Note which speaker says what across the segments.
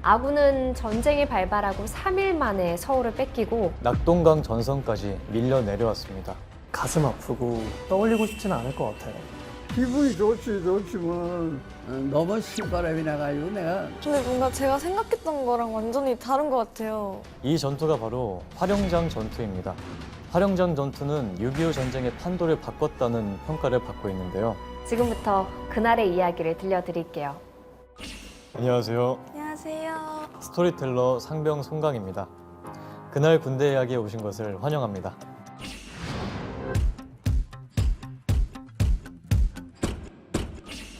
Speaker 1: 아군은 전쟁이 발발하고 3일 만에 서울을 뺏기고
Speaker 2: 낙동강 전선까지 밀려 내려왔습니다.
Speaker 3: 가슴 아프고 떠올리고 싶지는 않을 것 같아요.
Speaker 4: 기분이 좋지만
Speaker 5: 너무 신바람이 나가지고 내가
Speaker 6: 근데 뭔가 제가 생각했던 거랑 완전히 다른 것 같아요.
Speaker 2: 이 전투가 바로 화룡장 전투입니다. 화룡장 전투는 6.25 전쟁의 판도를 바꿨다는 평가를 받고 있는데요.
Speaker 1: 지금부터 그날의 이야기를 들려드릴게요.
Speaker 2: 안녕하세요.
Speaker 6: 안녕하세요.
Speaker 2: 스토리텔러 상병 송강입니다. 그날 군대 이야기에 오신 것을 환영합니다.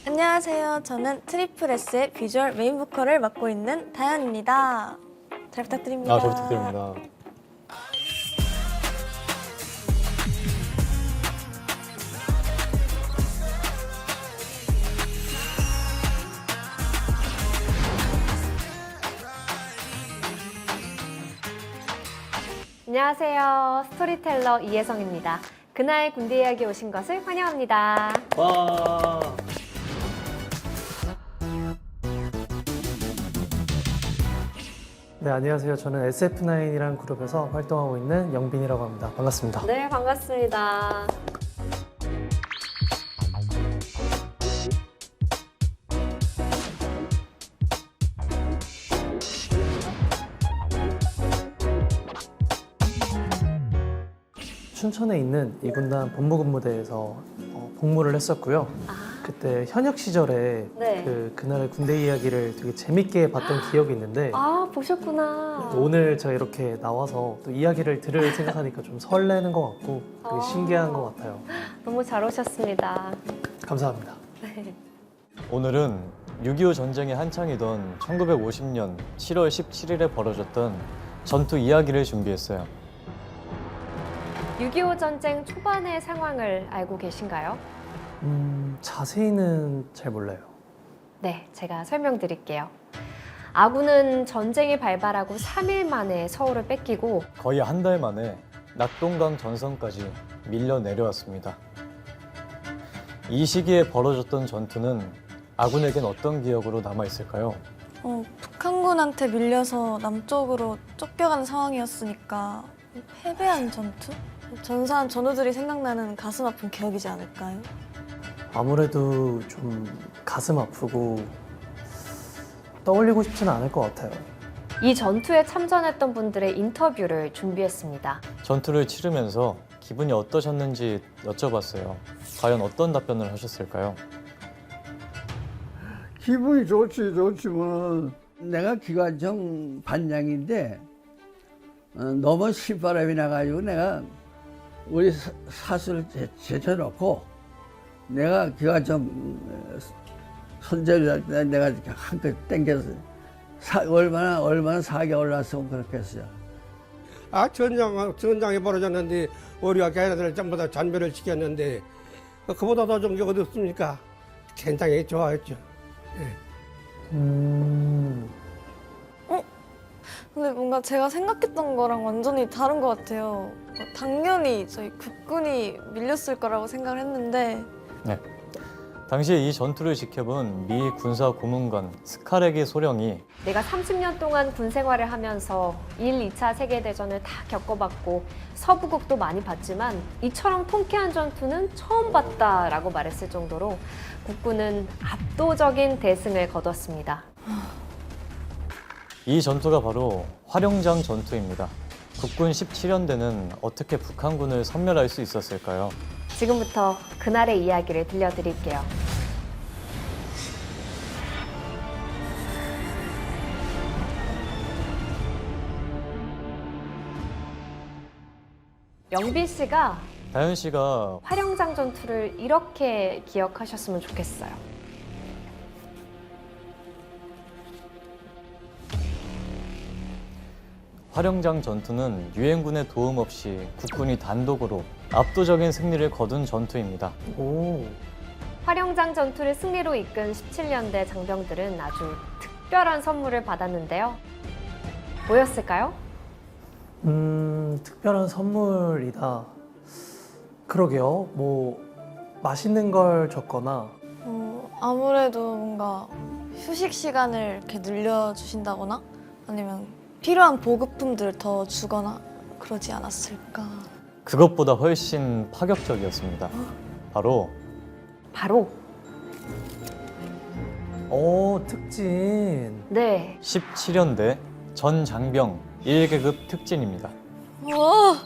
Speaker 6: 안녕하세요. 저는 트리플 S의 비주얼 메인 보컬을 맡고 있는 다현입니다. 잘 부탁드립니다.
Speaker 2: 잘 부탁드립니다.
Speaker 1: 안녕하세요. 스토리텔러 이혜성입니다. 그날 군대 이야기 오신 것을 환영합니다.
Speaker 2: 와.
Speaker 3: 네, 안녕하세요. 저는 SF9이라는 그룹에서 활동하고 있는 영빈이라고 합니다. 반갑습니다.
Speaker 1: 네, 반갑습니다.
Speaker 3: 춘천에 있는 이군단 본부근무대에서 복무를 했었고요. 그때 현역 시절에
Speaker 1: 네.
Speaker 3: 그날의 군대 이야기를 되게 재밌게 봤던 기억이 있는데
Speaker 1: 아, 보셨구나.
Speaker 3: 오늘 제가 이렇게 나와서 또 이야기를 들을 생각하니까 좀 설레는 것 같고 되게 신기한 것 같아요.
Speaker 1: 너무 잘 오셨습니다.
Speaker 3: 감사합니다.
Speaker 1: 네.
Speaker 2: 오늘은 6.25 전쟁이 한창이던 1950년 7월 17일에 벌어졌던 전투 이야기를 준비했어요.
Speaker 1: 6.25 전쟁 초반의 상황을 알고 계신가요?
Speaker 3: 자세히는 잘 몰라요.
Speaker 1: 네, 제가 설명드릴게요. 아군은 전쟁이 발발하고 3일 만에 서울을 뺏기고
Speaker 2: 거의 한 달 만에 낙동강 전선까지 밀려 내려왔습니다. 이 시기에 벌어졌던 전투는 아군에겐 어떤 기억으로 남아있을까요?
Speaker 6: 북한군한테 밀려서 남쪽으로 쫓겨가는 상황이었으니까 패배한 전투? 전사한 전우들이 생각나는 가슴 아픈 기억이지 않을까요?
Speaker 3: 아무래도 좀 가슴 아프고 떠올리고 싶지는 않을 것 같아요.
Speaker 1: 이 전투에 참전했던 분들의 인터뷰를 준비했습니다.
Speaker 2: 전투를 치르면서 기분이 어떠셨는지 여쭤봤어요. 과연 어떤 답변을 하셨을까요?
Speaker 4: 기분이 좋지만
Speaker 5: 내가 기관총 반장인데 너무 신바람이 나가지고 내가 우리 사수를 제쳐놓고 내가 기관총 손잡이 할 때 내가 한껏 땡겨서 얼마나 사기 올랐으면 그렇게 했어요.
Speaker 7: 전장이 벌어졌는데 우리가 걔네들 전부 다 잔별을 시켰는데 그보다 더 좋은 게 어디 없습니까? 굉장히 좋아했죠.
Speaker 6: 근데 뭔가 제가 생각했던 거랑 완전히 다른 것 같아요. 당연히 저희 국군이 밀렸을 거라고 생각을 했는데
Speaker 2: 네. 당시에 이 전투를 지켜본 미 군사 고문관 스카렉의 소령이
Speaker 1: 내가 30년 동안 군 생활을 하면서 1, 2차 세계대전을 다 겪어봤고 서부극도 많이 봤지만 이처럼 통쾌한 전투는 처음 봤다라고 말했을 정도로 국군은 압도적인 대승을 거뒀습니다.
Speaker 2: 이 전투가 바로 화룡장 전투입니다. 국군 17연대는 어떻게 북한군을 섬멸할 수 있었을까요?
Speaker 1: 지금부터 그날의 이야기를 들려드릴게요. 영빈 씨가
Speaker 2: 다현 씨가
Speaker 1: 화룡장 전투를 이렇게 기억하셨으면 좋겠어요.
Speaker 2: 화룡장 전투는 유엔군의 도움 없이 국군이 단독으로 압도적인 승리를 거둔 전투입니다.
Speaker 3: 오,
Speaker 1: 화룡장 전투를 승리로 이끈 17년대 장병들은 아주 특별한 선물을 받았는데요. 뭐였을까요?
Speaker 3: 특별한 선물이다. 그러게요. 뭐 맛있는 걸 줬거나
Speaker 6: 아무래도 뭔가 휴식 시간을 이렇게 늘려주신다거나 아니면 필요한 보급품들을 더 주거나 그러지 않았을까.
Speaker 2: 그것보다 훨씬 파격적이었습니다. 바로
Speaker 3: 특진.
Speaker 1: 네,
Speaker 2: 17연대 전 장병 1계급 특진입니다.
Speaker 6: 와,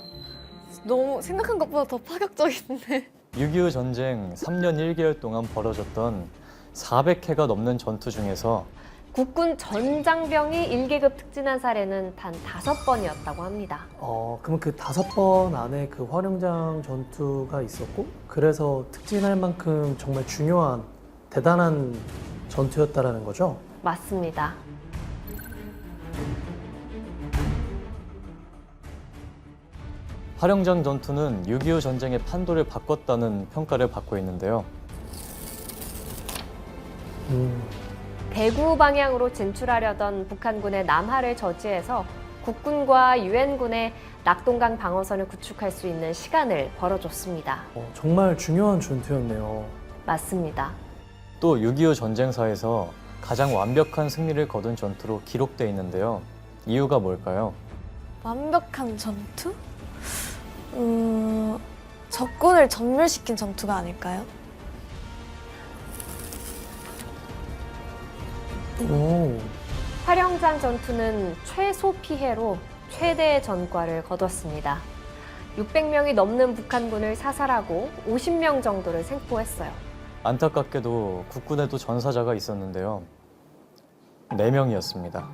Speaker 6: 너무 생각한 것보다 더 파격적인데.
Speaker 2: 6.25 전쟁 3년 1개월 동안 벌어졌던 400회가 넘는 전투 중에서
Speaker 1: 국군 전 장병이 1계급 특진한 사례는 단 5번이었다고 합니다.
Speaker 3: 그럼 그 5번 안에 그 화룡장 전투가 있었고, 그래서 특진할 만큼 정말 중요한 대단한 전투였다라는 거죠?
Speaker 1: 맞습니다.
Speaker 2: 화룡장 전투는 6.25 전쟁의 판도를 바꿨다는 평가를 받고 있는데요.
Speaker 1: 대구 방향으로 진출하려던 북한군의 남하를 저지해서 국군과 유엔군의 낙동강 방어선을 구축할 수 있는 시간을 벌어줬습니다.
Speaker 3: 정말 중요한 전투였네요.
Speaker 1: 맞습니다.
Speaker 2: 또 6.25 전쟁사에서 가장 완벽한 승리를 거둔 전투로 기록되어 있는데요. 이유가 뭘까요?
Speaker 6: 완벽한 전투? 적군을 전멸시킨 전투가 아닐까요?
Speaker 3: 오,
Speaker 1: 화룡장 전투는 최소 피해로 최대의 전과를 거뒀습니다. 600명이 넘는 북한군을 사살하고 50명 정도를 생포했어요.
Speaker 2: 안타깝게도 국군에도 전사자가 있었는데요. 4명이었습니다.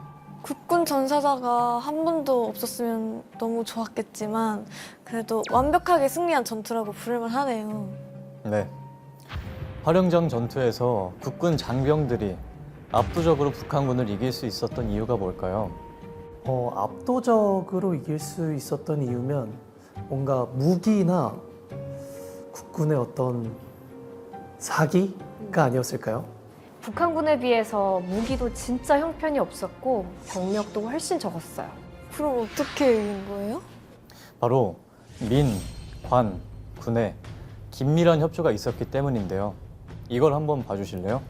Speaker 6: 국군 전사자가 한 분도 없었으면 너무 좋았겠지만 그래도 완벽하게 승리한 전투라고 부를만 하네요.
Speaker 2: 네. 화룡장 전투에서 국군 장병들이 압도적으로 북한군을 이길 수 있었던 이유가 뭘까요?
Speaker 3: 압도적으로 이길 수 있었던 이유면 뭔가 무기나 국군의 어떤 사기가 아니었을까요?
Speaker 1: 북한군에 비해서 무기도 진짜 형편이 없었고 병력도 훨씬 적었어요.
Speaker 6: 그럼 어떻게 이긴 거예요?
Speaker 2: 바로 민, 관, 군의 긴밀한 협조가 있었기 때문인데요. 이걸 한번 봐주실래요?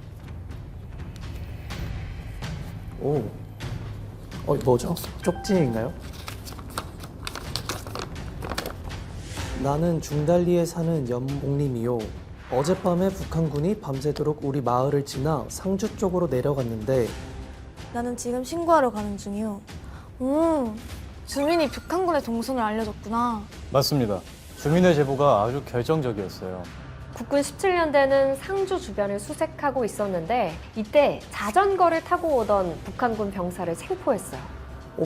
Speaker 3: 오, 뭐죠? 쪽지인가요? 나는 중달리에 사는 연봉림이요. 어젯밤에 북한군이 밤새도록 우리 마을을 지나 상주 쪽으로 내려갔는데
Speaker 6: 나는 지금 신고하러 가는 중이요. 주민이 북한군의 동선을 알려줬구나.
Speaker 2: 맞습니다. 주민의 제보가 아주 결정적이었어요.
Speaker 1: 국군 17년대는 상주 주변을 수색하고 있었는데 이때 자전거를 타고 오던 북한군 병사를 생포했어요.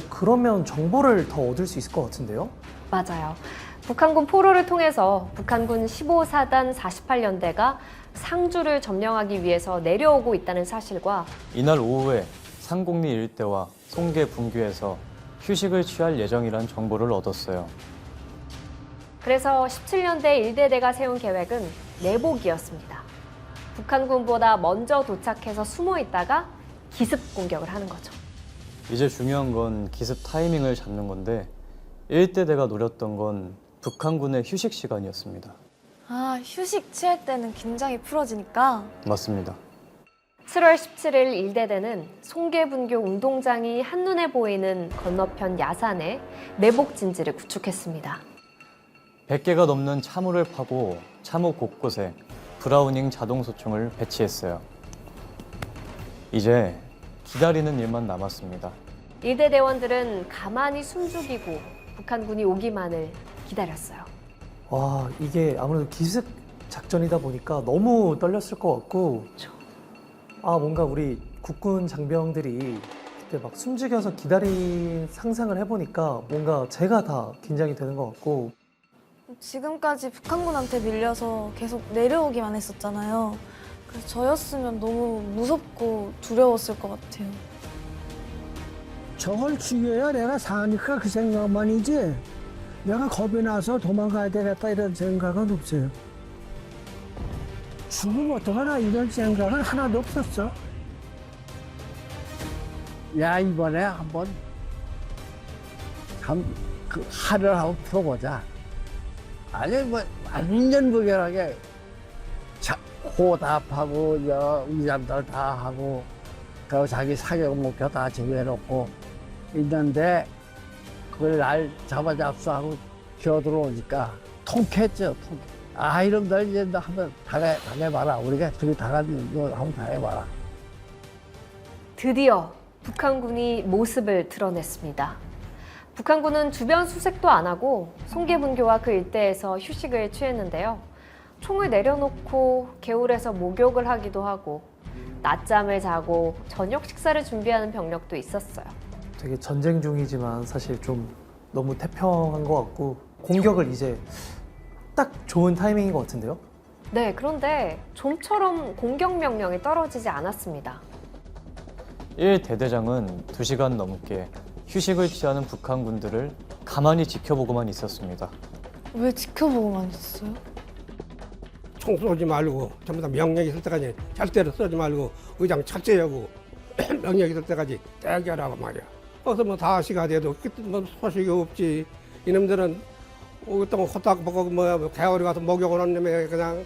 Speaker 3: 그러면 정보를 더 얻을 수 있을 것 같은데요?
Speaker 1: 맞아요. 북한군 포로를 통해서 북한군 15사단 48연대가 상주를 점령하기 위해서 내려오고 있다는 사실과
Speaker 2: 이날 오후에 상곡리 일대와 송계 분교에서 휴식을 취할 예정이란 정보를 얻었어요.
Speaker 1: 그래서 17년대 1대대가 세운 계획은 내복이었습니다. 북한군보다 먼저 도착해서 숨어 있다가 기습 공격을 하는 거죠.
Speaker 2: 이제 중요한 건 기습 타이밍을 잡는 건데 1대대가 노렸던 건 북한군의 휴식 시간이었습니다.
Speaker 6: 아, 휴식 취할 때는 긴장이 풀어지니까.
Speaker 2: 맞습니다.
Speaker 1: 7월 17일 1대대는 송계분교 운동장이 한눈에 보이는 건너편 야산에 내복 진지를 구축했습니다.
Speaker 2: 100개가 넘는 참호를 파고 참호 곳곳에 브라우닝 자동소총을 배치했어요. 이제 기다리는 일만 남았습니다.
Speaker 1: 1대 대원들은 가만히 숨죽이고 북한군이 오기만을 기다렸어요.
Speaker 3: 와, 이게 아무래도 기습 작전이다 보니까 너무 떨렸을 것 같고 뭔가 우리 국군 장병들이 그때 막 숨죽여서 기다린 상상을 해보니까 뭔가 제가 다 긴장이 되는 것 같고
Speaker 6: 지금까지 북한군한테 밀려서 계속 내려오기만 했었잖아요. 그래서 저였으면 너무 무섭고 두려웠을 것 같아요.
Speaker 8: 저걸 죽여야 내가 사니까 그 생각만이지 내가 겁이 나서 도망가야 되겠다 이런 생각은 없어요. 죽으면 어떡하나 이런 생각은 하나도 없었어.
Speaker 5: 야, 이번에 한번 그 할을 한번 풀어보자. 아니 뭐 안전무결하게 호답하고 의잠들 다 하고 그 자기 사격 목표 다 제거해놓고 있는데 그걸 날 잡아잡수하고 기어 들어오니까 통쾌했죠. 통쾌. 아 이놈들 이제 너 한번 당해봐라. 우리가 저기 당하는 거 한번 당해봐라.
Speaker 1: 드디어 북한군이 모습을 드러냈습니다. 북한군은 주변 수색도 안 하고 송계분교와 그 일대에서 휴식을 취했는데요. 총을 내려놓고 개울에서 목욕을 하기도 하고 낮잠을 자고 저녁 식사를 준비하는 병력도 있었어요.
Speaker 3: 되게 전쟁 중이지만 사실 좀 너무 태평한 것 같고 공격을 이제 딱 좋은 타이밍인 것 같은데요?
Speaker 1: 네, 그런데 좀처럼 공격 명령이 떨어지지 않았습니다.
Speaker 2: 1대대장은 2시간 넘게 휴식을 취하는 북한군들을 가만히 지켜보고만 있었습니다.
Speaker 6: 왜 지켜보고만 있었어요?
Speaker 7: 총 쏘지 말고 전부 다 명령 있을 때까지 절대로 쏘지 말고 의장 철저하고 명령 있을 때까지 대기하라고 말이야. 그래서 뭐 5시가 돼도 뭐 소식이 없지. 이놈들은 오랫동안 호딱 먹고 뭐 개월에 가서 목욕을 하는 놈에 그냥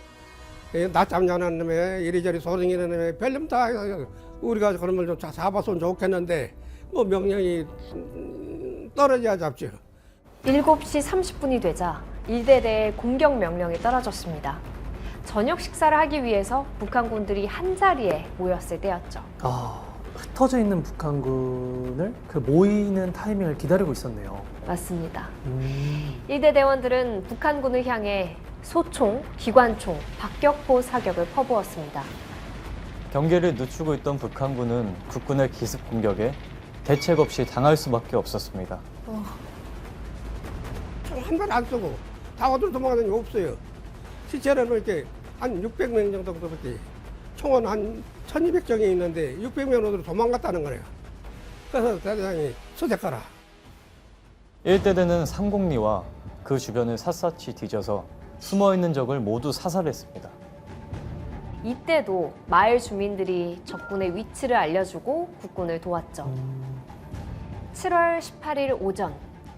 Speaker 7: 낮잠 자는 놈에 이리저리 소리내는 놈에 별놈 다 우리가 그런 걸 좀 잡았으면 좋겠는데 뭐 명령이 떨어져야 잡죠.
Speaker 1: 7시 30분이 되자 1대대에 공격 명령이 떨어졌습니다. 저녁 식사를 하기 위해서 북한군들이 한자리에 모였을 때였죠.
Speaker 3: 아, 흩어져 있는 북한군을 그 모이는 타이밍을 기다리고 있었네요.
Speaker 1: 맞습니다. 1대 대원들은 북한군을 향해 소총, 기관총, 박격포 사격을 퍼부었습니다.
Speaker 2: 경계를 늦추고 있던 북한군은 국군의 기습 공격에 대책 없이 당할 수밖에 없었습니다.
Speaker 7: 한 발 안 쏘고 다 어디로 도망가는 게 없어요. 실제로는 이렇게 한 600명 정도밖에 총은 한 1200정이 있는데 600명 어디로 도망갔다는 거예요. 그래서 대대장이 수색하라.
Speaker 2: 1대대는 상공리와 그 주변을 샅샅이 뒤져서 숨어있는 적을 모두 사살했습니다.
Speaker 1: 이때도 마을 주민들이 적군의 위치를 알려주고 국군을 도왔죠. 7월 18일 오전,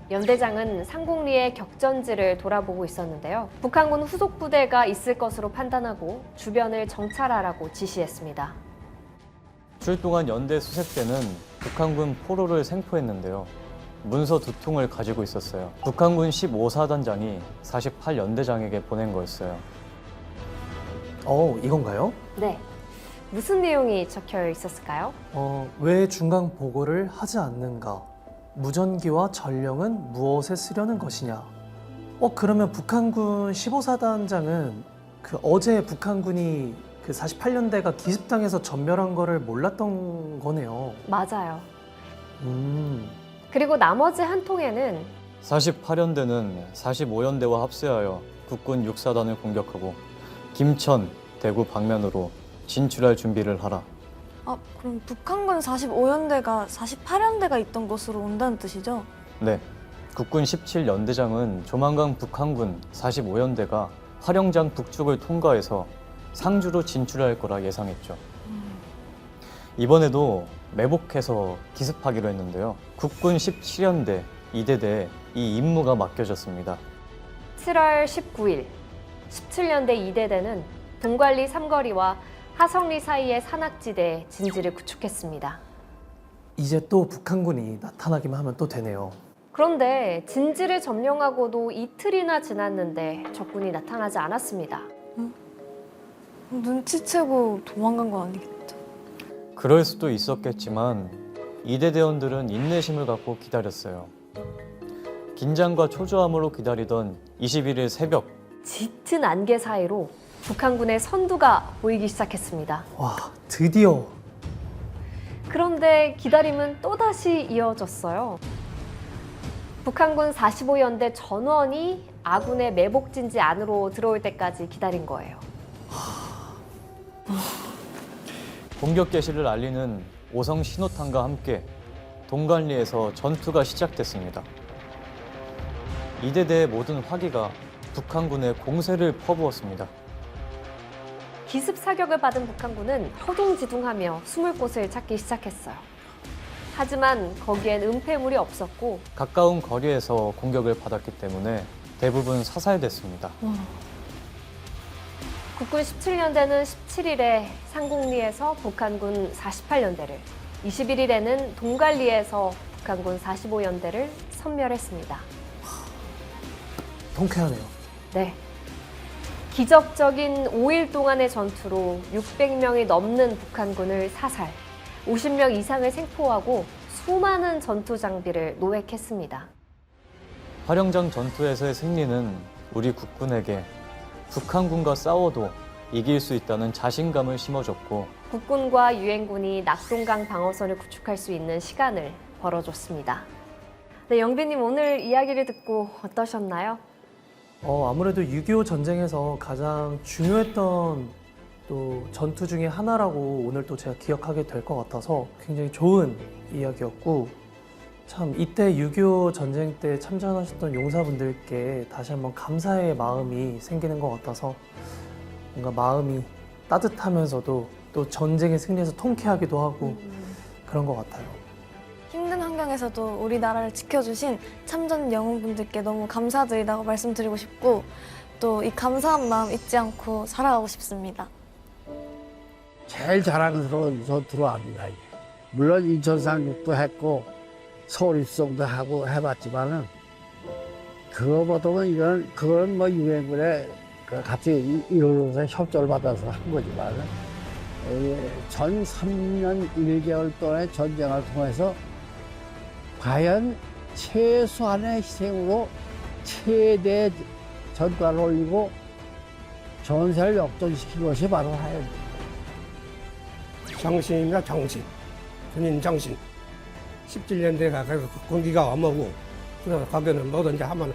Speaker 1: 연대장은 상공리의 격전지를 돌아보고 있었는데요. 북한군 후속 부대가 있을 것으로 판단하고 주변을 정찰하라고 지시했습니다.
Speaker 2: 출동한 연대 수색대는 북한군 포로를 생포했는데요. 문서 2통을 가지고 있었어요. 북한군 15사단장이 48연대장에게 보낸 거였어요.
Speaker 3: 이건가요?
Speaker 1: 네. 무슨 내용이 적혀 있었을까요?
Speaker 3: 왜 중간 보고를 하지 않는가? 무전기와 전령은 무엇에 쓰려는 것이냐? 그러면 북한군 15사단장은 그 어제 북한군이 그 48년대가 기습당해서 전멸한 거를 몰랐던 거네요.
Speaker 1: 맞아요.
Speaker 3: 음,
Speaker 1: 그리고 나머지 한 통에는
Speaker 2: 48연대는 45연대와 합세하여 국군 6사단을 공격하고 김천, 대구 방면으로 진출할 준비를 하라.
Speaker 6: 아, 그럼 북한군 45연대가 48연대가 있던 곳으로 온다는 뜻이죠?
Speaker 2: 네, 국군 17연대장은 조만간 북한군 45연대가 화령장 북쪽을 통과해서 상주로 진출할 거라 예상했죠. 이번에도 매복해서 기습하기로 했는데요. 국군 17연대 2대대에 이 임무가 맡겨졌습니다.
Speaker 1: 7월 19일 17년대 2대대는 동관리 삼거리와 하성리 사이의 산악지대에 진지를 구축했습니다.
Speaker 3: 이제 또 북한군이 나타나기만 하면 또 되네요.
Speaker 1: 그런데 진지를 점령하고도 이틀이나 지났는데 적군이 나타나지 않았습니다.
Speaker 6: 눈치채고 도망간 건 아니겠죠?
Speaker 2: 그럴 수도 있었겠지만 2대 대원들은 인내심을 갖고 기다렸어요. 긴장과 초조함으로 기다리던 21일 새벽,
Speaker 1: 짙은 안개 사이로 북한군의 선두가 보이기 시작했습니다.
Speaker 3: 와, 드디어.
Speaker 1: 그런데 기다림은 또다시 이어졌어요. 북한군 45연대 전원이 아군의 매복진지 안으로 들어올 때까지 기다린 거예요.
Speaker 2: 공격 개시를 알리는 오성 신호탄과 함께 동관리에서 전투가 시작됐습니다. 2대대의 모든 화기가 북한군의 공세를 퍼부었습니다.
Speaker 1: 기습 사격을 받은 북한군은 허둥지둥하며 숨을 곳을 찾기 시작했어요. 하지만 거기엔 은폐물이 없었고
Speaker 2: 가까운 거리에서 공격을 받았기 때문에 대부분 사살됐습니다.
Speaker 1: 국군 17년대는 17일에 상곡리에서 북한군 48연대를, 21일에는 동갈리에서 북한군 45연대를 섬멸했습니다.
Speaker 3: 통쾌하네요.
Speaker 1: 네. 기적적인 5일 동안의 전투로 600명이 넘는 북한군을 사살, 50명 이상을 생포하고 수많은 전투 장비를 노획했습니다.
Speaker 2: 화령장 전투에서의 승리는 우리 국군에게 북한군과 싸워도 이길 수 있다는 자신감을 심어줬고,
Speaker 1: 국군과 유엔군이 낙동강 방어선을 구축할 수 있는 시간을 벌어줬습니다. 네, 영빈님 오늘 이야기를 듣고 어떠셨나요?
Speaker 3: 아무래도 6.25 전쟁에서 가장 중요했던 또 전투 중에 하나라고 오늘 또 제가 기억하게 될 것 같아서 굉장히 좋은 이야기였고, 참 이때 6.25 전쟁 때 참전하셨던 용사분들께 다시 한번 감사의 마음이 생기는 것 같아서 뭔가 마음이 따뜻하면서도 또 전쟁의 승리에서 통쾌하기도 하고 그런 것 같아요.
Speaker 6: 힘든 환경에서도 우리나라를 지켜주신 참전 영웅분들께 너무 감사드리다고 말씀드리고 싶고 또 이 감사한 마음 잊지 않고 살아가고 싶습니다.
Speaker 5: 제일 자랑스러운 전투로 압니다. 이게. 물론 인천상륙도 했고 서울입성도 하고 해봤지만은 그거보다는 그건 뭐 유엔군에 같이 이루어서 협조를 받아서 한 거지만은 전 3년 1개월 동안의 전쟁을 통해서 과연 최소한의 희생으로 최대 전과를 올리고 전세를 역전시킨 것이 바로 하연입니다.
Speaker 7: 정신입니다. 정신. 군인 정신. 17년대가 군기가 엄하고 그래서 거기는 뭐든지 하면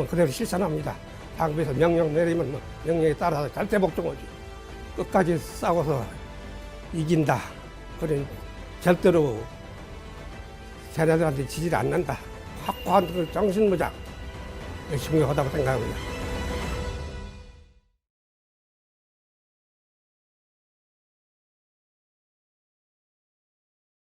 Speaker 7: 그대로 실천합니다. 당부에서 명령 내리면 명령에 따라서 절대 복종하지. 끝까지 싸워서 이긴다. 그래 절대로 쟤네들한테 지지를 않는다. 확고한 그 정신무장 중요하다고 생각합니다.